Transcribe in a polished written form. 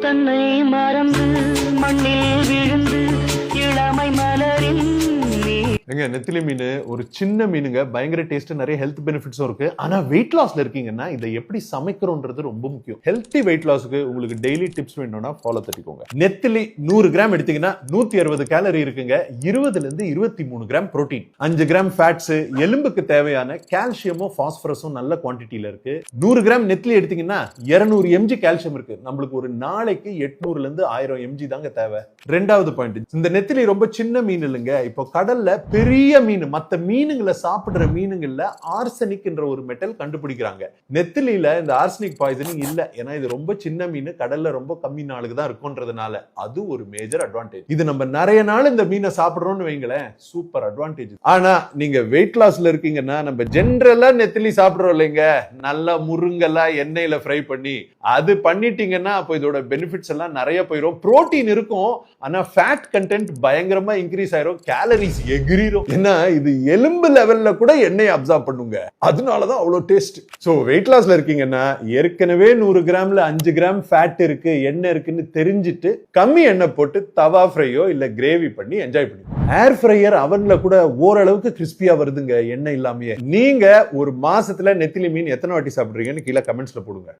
தன்னை மறந்து மண்ணில் விழுந்து இளமை மலரின் எங்க நெத்திலி மீன் ஒரு சின்ன மீனுங்க, பயங்கர டேஸ்ட், நிறைய ஹெல்த் பெனிஃபிட்ஸும் இருக்கு. ஆனா வெயிட் லாஸ்ல இருக்கீங்கன்னா இதை எப்படி சமைக்கிறோன்றது ரொம்ப முக்கியம். ஹெல்த்தி வெயிட் லாஸ்க்கு உங்களுக்கு டெய்லி டிப்ஸ் வேணும்னா ஃபாலோ தட்டிக்கோங்க. நெத்திலி 100 கிராம் எடுத்தீங்கன்னா 160 கேலரி இருக்குங்க. 20 இருந்து 23 கிராம் புரோட்டீன், 5 கிராம் ஃபேட்ஸ், எலும்புக்கு தேவையான கால்சியமும் பாஸ்பரஸும் நல்ல குவான்டிட்டியில இருக்கு. 100 கிராம் நெத்திலி எடுத்தீங்கன்னா 200 mg கால்சியம் இருக்கு. நம்மளுக்கு ஒரு நாளைக்கு 800 இருந்து 1000 mg தாங்க தேவை. ரெண்டாவது பாயிண்ட், இந்த நெத்திலி ரொம்ப சின்ன மீன் இல்லைங்க. இப்போ கடல்ல பெரிய மீன், மத்த மீனுங்களை சாப்பிடுற மீனுங்கள்ல ஆர்சனிக் என்ற ஒரு மெட்டல் கண்டுபிடிக்கிறாங்க. நெத்திலியில இந்த ஆர்சனிக் பாய்சனிங் இல்ல. ஏன்னா இது ரொம்ப சின்ன மீன், கடல்ல ரொம்ப கம்மி நாளுக்கு தான் இருக்கும்ன்றதுனால அது ஒரு மேஜர் அட்வான்டேஜ். இது நம்ம நிறைய நாள் இந்த மீனை சாப்பிடுறோம்னு வைங்களேன், சூப்பர் அட்வான்டேஜ். ஆனா நீங்க வெயிட் லாஸ்ல இருக்கீங்கன்னா நம்ம ஜென்ரலா நெத்திலி சாப்பிடுறோம் இல்லைங்க, நல்லா முருங்கலா எண்ணெயில ஃப்ரை பண்ணி அது பண்ணிட்டீங்கன்னா அப்போ இதோட பெனிஃபிட்ஸ் எல்லாம் நிறைய போயிடும். புரோட்டீன் இருக்கும், ஆனா ஃபேட் கண்டென்ட் பயங்கரமா இன்க்ரீஸ் ஆயிரும், கேலரிஸ் எகிரிரும். ஏன்னா இது எலும்பு லெவல்ல கூட எண்ணெய் அப்சார்ப் பண்ணுங்க, அதனாலதான் அவ்வளவு டேஸ்ட். சோ வெயிட் லாஸ்ல இருக்கீங்கன்னா ஏற்கனவே 100 கிராம்ல 5 கிராம் ஃபேட் இருக்கு, எண்ணெய் இருக்குன்னு தெரிஞ்சுட்டு கம்மி எண்ணெய் போட்டு தவா ஃப்ரையோ இல்ல கிரேவி பண்ணி என்ஜாய் பண்ணி. ஏர் ஃப்ரையர் அவன்ல கூட ஓரளவுக்கு கிறிஸ்பியா வருதுங்க எண்ணெய் இல்லாமயே. நீங்க ஒரு மாசத்துல நெத்திலி மீன் எத்தனை வாட்டி சாப்பிடுறீங்கன்னு கீழே கமெண்ட்ஸ்ல போடுங்க.